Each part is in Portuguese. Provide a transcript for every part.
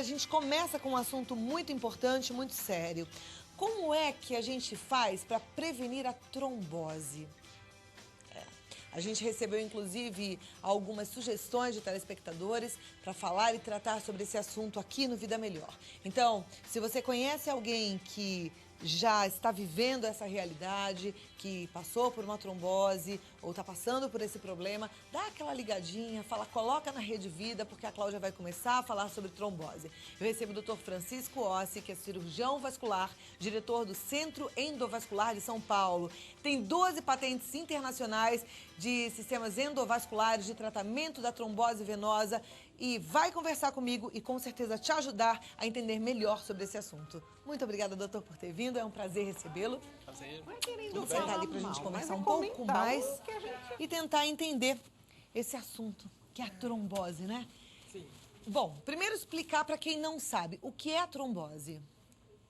gente começa com um assunto muito importante, muito sério. Como é que a gente faz para prevenir a trombose? A gente recebeu, inclusive, algumas sugestões de telespectadores para falar e tratar sobre esse assunto aqui no Vida Melhor. Então, se você conhece alguém que já está vivendo essa realidade, que passou por uma trombose ou está passando por esse problema, dá aquela ligadinha, coloca na Rede Vida, porque a Cláudia vai começar a falar sobre trombose. Eu recebo o Dr. Francisco Ossi, que é cirurgião vascular, diretor do Centro Endovascular de São Paulo. Tem 12 patentes internacionais de sistemas endovasculares de tratamento da trombose venosa e vai conversar comigo e com certeza te ajudar a entender melhor sobre esse assunto. Muito obrigada, doutor, por ter vindo. É um prazer recebê-lo. Prazer. Vamos sentar ali pra gente conversar um pouco mais e tentar entender esse assunto, que é a trombose, né? Sim. Bom, primeiro explicar para quem não sabe, o que é a trombose?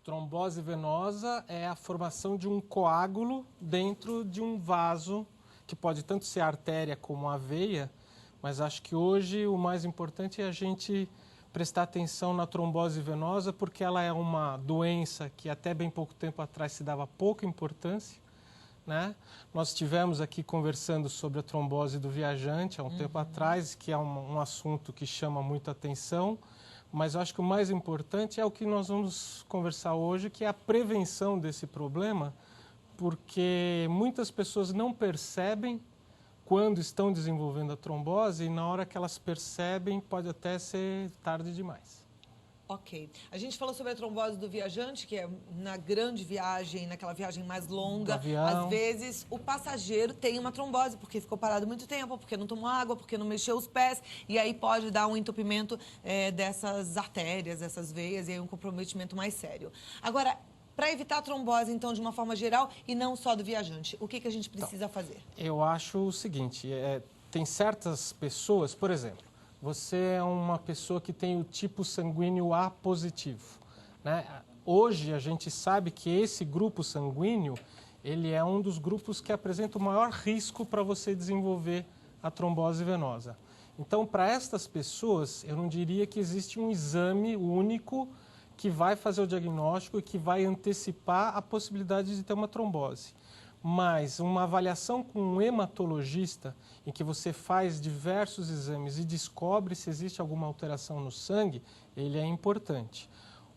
Trombose venosa é a formação de um coágulo dentro de um vaso, que pode tanto ser a artéria como a veia, mas acho que hoje o mais importante é a gente prestar atenção na trombose venosa, porque ela é uma doença que até bem pouco tempo atrás se dava pouca importância, né? Nós estivemos aqui conversando sobre a trombose do viajante há um tempo atrás, que é um assunto que chama muita atenção, mas eu acho que o mais importante é o que nós vamos conversar hoje, que é a prevenção desse problema, porque muitas pessoas não percebem quando estão desenvolvendo a trombose e na hora que elas percebem pode até ser tarde demais. Ok. A gente falou sobre a trombose do viajante, que é na grande viagem, naquela viagem mais longa. Às vezes o passageiro tem uma trombose porque ficou parado muito tempo, porque não tomou água, porque não mexeu os pés, e aí pode dar um entupimento dessas artérias, dessas veias, e aí um comprometimento mais sério. Agora, para evitar a trombose, então, de uma forma geral e não só do viajante, o que a gente precisa fazer? Eu acho o seguinte, tem certas pessoas, por exemplo, você é uma pessoa que tem o tipo sanguíneo A positivo, né? Hoje a gente sabe que esse grupo sanguíneo, ele é um dos grupos que apresenta o maior risco para você desenvolver a trombose venosa. Então, para estas pessoas, eu não diria que existe um exame único que vai fazer o diagnóstico e que vai antecipar a possibilidade de ter uma trombose. Mas uma avaliação com um hematologista, em que você faz diversos exames e descobre se existe alguma alteração no sangue, ele é importante.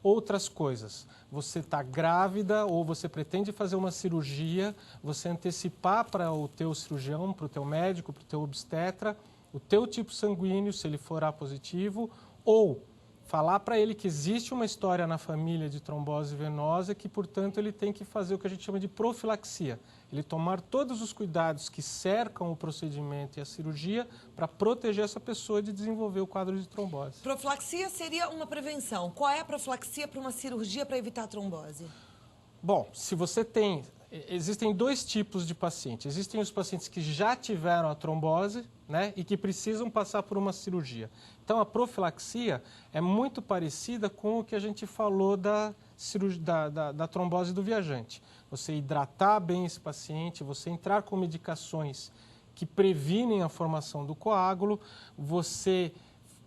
Outras coisas, você está grávida ou você pretende fazer uma cirurgia, você antecipar para o teu cirurgião, para o teu médico, para o teu obstetra, o teu tipo sanguíneo, se ele for A positivo, ou falar para ele que existe uma história na família de trombose venosa, que, portanto, ele tem que fazer o que a gente chama de profilaxia. Ele tomar todos os cuidados que cercam o procedimento e a cirurgia para proteger essa pessoa de desenvolver o quadro de trombose. Profilaxia seria uma prevenção. Qual é a profilaxia para uma cirurgia para evitar a trombose? Bom, se você tem... Existem dois tipos de pacientes. Existem os pacientes que já tiveram a trombose, né, e que precisam passar por uma cirurgia. Então, a profilaxia é muito parecida com o que a gente falou da trombose do viajante. Você hidratar bem esse paciente, você entrar com medicações que previnem a formação do coágulo, você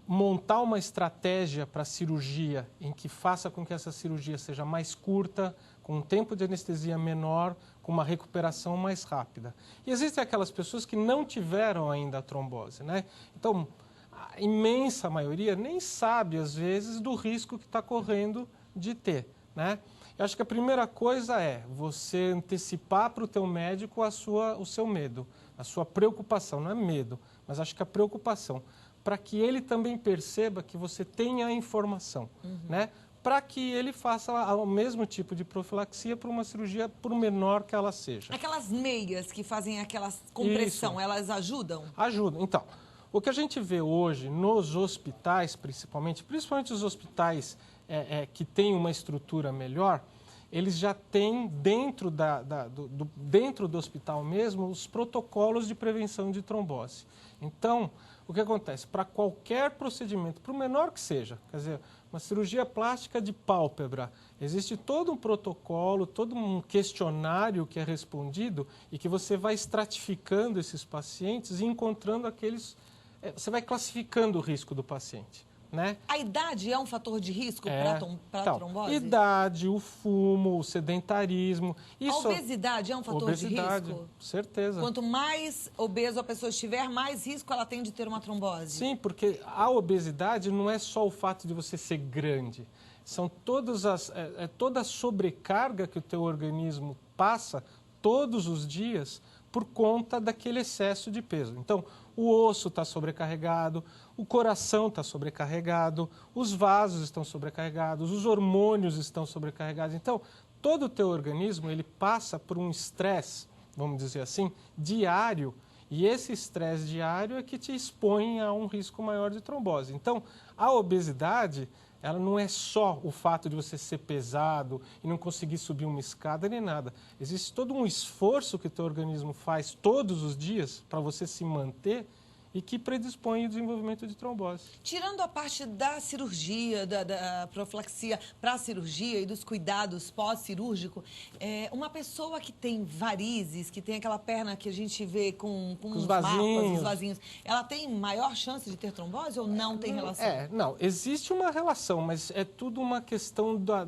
montar uma estratégia para a cirurgia em que faça com que essa cirurgia seja mais curta, com um tempo de anestesia menor, com uma recuperação mais rápida. E existem aquelas pessoas que não tiveram ainda a trombose, né? Então, a imensa maioria nem sabe, às vezes, do risco que está correndo de ter, né? Eu acho que a primeira coisa é você antecipar para o teu médico o seu medo, a sua preocupação, não é medo, mas acho que a preocupação, para que ele também perceba que você tem a informação, né? Para que ele faça o mesmo tipo de profilaxia para uma cirurgia, por menor que ela seja. Aquelas meias que fazem aquela compressão, elas ajudam? Ajudam. Então, o que a gente vê hoje nos hospitais, principalmente os hospitais que têm uma estrutura melhor, eles já têm dentro do hospital mesmo os protocolos de prevenção de trombose. Então, o que acontece? Para qualquer procedimento, por menor que seja, quer dizer, uma cirurgia plástica de pálpebra, existe todo um protocolo, todo um questionário que é respondido e que você vai estratificando esses pacientes e encontrando aqueles... Você vai classificando o risco do paciente. né? A idade é um fator de risco para Então, trombose? idade, o fumo, o sedentarismo. A obesidade é um fator de risco? Certeza. Quanto mais obeso a pessoa estiver, mais risco ela tem de ter uma trombose? Sim, porque a obesidade não é só o fato de você ser grande. São toda a sobrecarga que o teu organismo passa todos os dias por conta daquele excesso de peso. Então, o osso está sobrecarregado, o coração está sobrecarregado, os vasos estão sobrecarregados, os hormônios estão sobrecarregados. Então, todo o teu organismo ele passa por um estresse, vamos dizer assim, diário, e esse estresse diário é que te expõe a um risco maior de trombose. Então, a obesidade, ela não é só o fato de você ser pesado e não conseguir subir uma escada nem nada. Existe todo um esforço que o teu organismo faz todos os dias para você se manter e que predispõe ao desenvolvimento de trombose. Tirando a parte da cirurgia, da profilaxia para a cirurgia e dos cuidados pós-cirúrgico, uma pessoa que tem varizes, que tem aquela perna que a gente vê com os vasinhos. Os vasinhos, ela tem maior chance de ter trombose ou não tem relação? Não, existe uma relação, mas é tudo uma questão da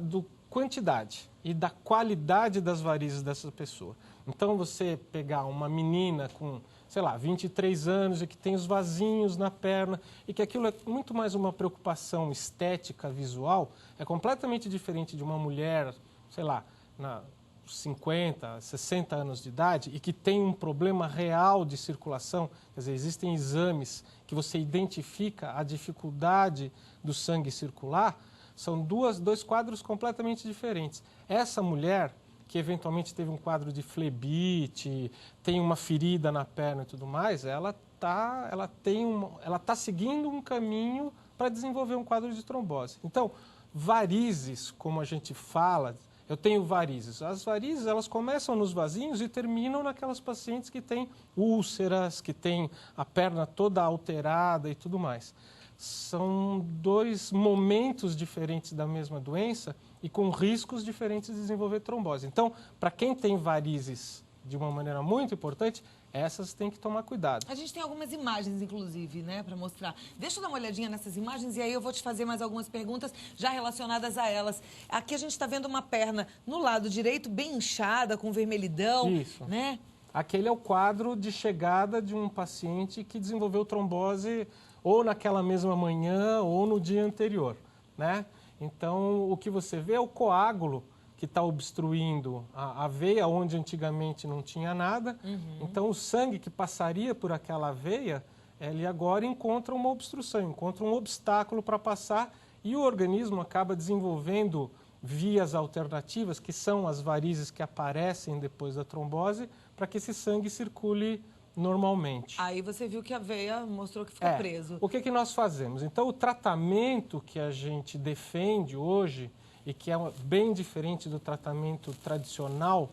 quantidade e da qualidade das varizes dessa pessoa. Então, você pegar uma menina com, sei lá, 23 anos e que tem os vasinhos na perna e que aquilo é muito mais uma preocupação estética, visual, é completamente diferente de uma mulher, sei lá, na 50, 60 anos de idade e que tem um problema real de circulação. Quer dizer, existem exames que você identifica a dificuldade do sangue circular. São dois quadros completamente diferentes. Essa mulher que eventualmente teve um quadro de flebite, tem uma ferida na perna e tudo mais, ela tá seguindo um caminho para desenvolver um quadro de trombose. Então, varizes, como a gente fala, eu tenho varizes. As varizes, elas começam nos vasinhos e terminam naquelas pacientes que têm úlceras, que têm a perna toda alterada e tudo mais. São dois momentos diferentes da mesma doença e com riscos diferentes de desenvolver trombose. Então, para quem tem varizes de uma maneira muito importante, essas tem que tomar cuidado. A gente tem algumas imagens, inclusive, né, para mostrar. Deixa eu dar uma olhadinha nessas imagens e aí eu vou te fazer mais algumas perguntas já relacionadas a elas. Aqui a gente está vendo uma perna no lado direito bem inchada, com vermelhidão. Isso. Né? Aquele é o quadro de chegada de um paciente que desenvolveu trombose ou naquela mesma manhã ou no dia anterior, né? Então, o que você vê é o coágulo que está obstruindo a veia onde antigamente não tinha nada. Então, o sangue que passaria por aquela veia, ele agora encontra uma obstrução, encontra um obstáculo para passar e o organismo acaba desenvolvendo vias alternativas, que são as varizes que aparecem depois da trombose, para que esse sangue circule normalmente. Aí você viu que a veia mostrou que ficou preso. O que nós fazemos? Então, o tratamento que a gente defende hoje, e que é bem diferente do tratamento tradicional,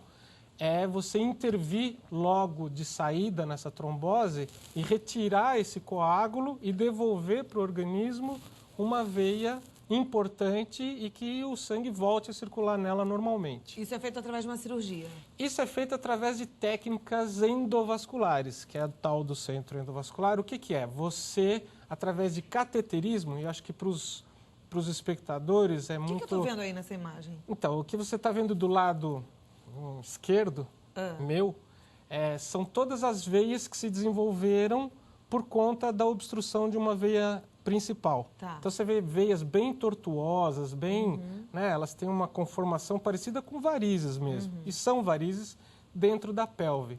é você intervir logo de saída nessa trombose e retirar esse coágulo e devolver para o organismo uma veia importante e que o sangue volte a circular nela normalmente. Isso é feito através de uma cirurgia? Isso é feito através de técnicas endovasculares, que é a tal do centro endovascular. O que é? Você, através de cateterismo, e acho que para os espectadores é muito... O que eu estou vendo aí nessa imagem? Então, o que você está vendo do lado esquerdo, meu, são todas as veias que se desenvolveram por conta da obstrução de uma veia principal. Tá. Então, você vê veias bem tortuosas, né, elas têm uma conformação parecida com varizes mesmo. E são varizes dentro da pelve.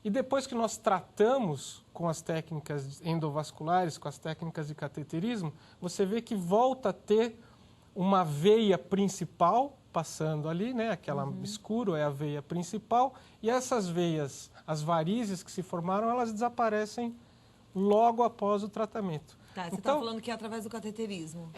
E depois que nós tratamos com as técnicas endovasculares, com as técnicas de cateterismo, você vê que volta a ter uma veia principal passando ali, né? Aquela escuro é a veia principal. E essas veias, as varizes que se formaram, elas desaparecem logo após o tratamento. Tá, você está falando que é através do cateterismo.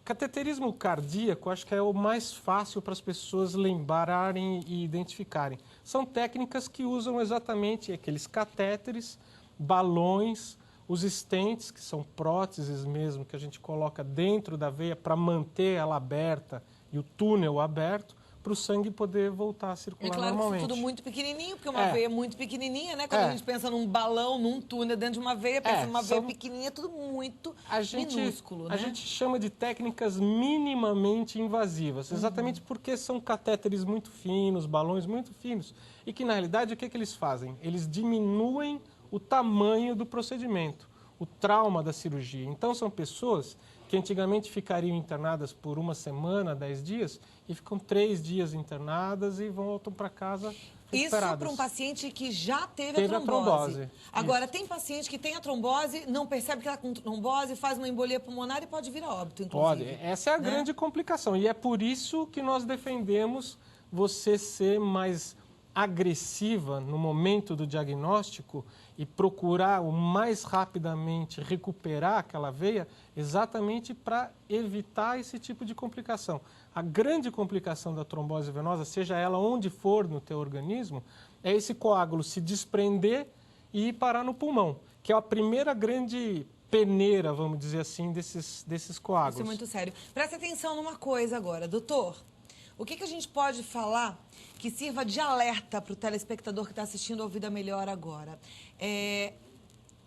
Cateterismo cardíaco, acho que é o mais fácil para as pessoas lembrarem e identificarem. São técnicas que usam exatamente aqueles catéteres, balões, os stents, que são próteses mesmo, que a gente coloca dentro da veia para manter ela aberta e o túnel aberto, para o sangue poder voltar a circular claro normalmente. Que tudo muito pequenininho, porque uma veia muito pequenininha, né? Quando a gente pensa num balão, num túnel dentro de uma veia, pensa numa veia pequenininha, tudo muito minúsculo, né? A gente chama de técnicas minimamente invasivas, exatamente porque são catéteres muito finos, balões muito finos, e que, na realidade, o que eles fazem? Eles diminuem o tamanho do procedimento, o trauma da cirurgia. Então, são pessoas que antigamente ficariam internadas por 1 semana, 10 dias, e ficam 3 dias internadas e voltam para casa recuperadas. Isso para um paciente que já teve a trombose. Agora, tem paciente que tem a trombose, não percebe que está com trombose, faz uma embolia pulmonar e pode vir a óbito, inclusive. Pode. Essa é a grande complicação. E é por isso que nós defendemos você ser mais agressiva no momento do diagnóstico e procurar o mais rapidamente recuperar aquela veia, exatamente para evitar esse tipo de complicação. A grande complicação da trombose venosa, seja ela onde for no teu organismo, é esse coágulo se desprender e ir parar no pulmão, que é a primeira grande peneira, vamos dizer assim, desses coágulos. Isso é muito sério. Presta atenção numa coisa agora, doutor. O que a gente pode falar que sirva de alerta para o telespectador que está assistindo ao Vida Melhor agora?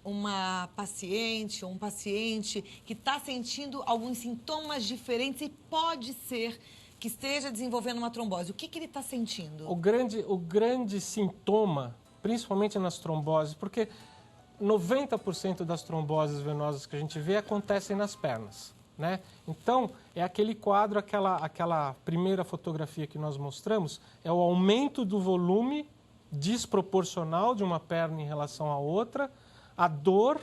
Uma paciente ou um paciente que está sentindo alguns sintomas diferentes e pode ser que esteja desenvolvendo uma trombose. O que ele está sentindo? O grande sintoma, principalmente nas tromboses, porque 90% das tromboses venosas que a gente vê acontecem nas pernas, né? Então, é aquele quadro, aquela primeira fotografia que nós mostramos, é o aumento do volume desproporcional de uma perna em relação à outra, a dor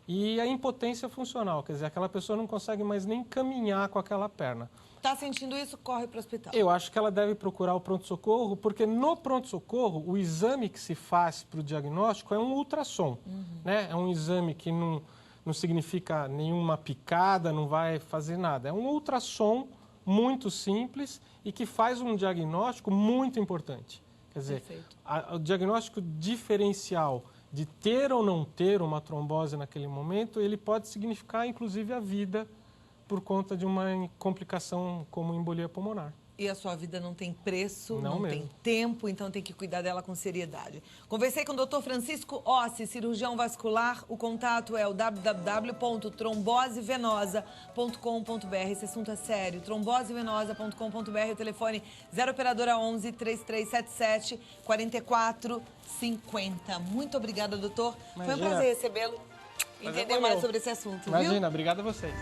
e a impotência funcional. Quer dizer, aquela pessoa não consegue mais nem caminhar com aquela perna. Está sentindo isso? Corre para o hospital. Eu acho que ela deve procurar o pronto-socorro, porque no pronto-socorro, o exame que se faz para o diagnóstico é um ultrassom. Né? É um exame que não significa nenhuma picada, não vai fazer nada. É um ultrassom muito simples e que faz um diagnóstico muito importante. Quer dizer, o diagnóstico diferencial de ter ou não ter uma trombose naquele momento, ele pode significar, inclusive, a vida por conta de uma complicação como embolia pulmonar. E a sua vida não tem preço, não mesmo. tem tempo, então tem que cuidar dela com seriedade. Conversei com o Dr. Francisco Ossi, cirurgião vascular. O contato é o www.trombosevenosa.com.br. Esse assunto é sério. trombosevenosa.com.br. O telefone 0 operadora 11 3377 4450. Muito obrigada, doutor. Imagina. Foi um prazer recebê-lo. Entender mais sobre esse assunto, viu? Imagina, obrigado a vocês.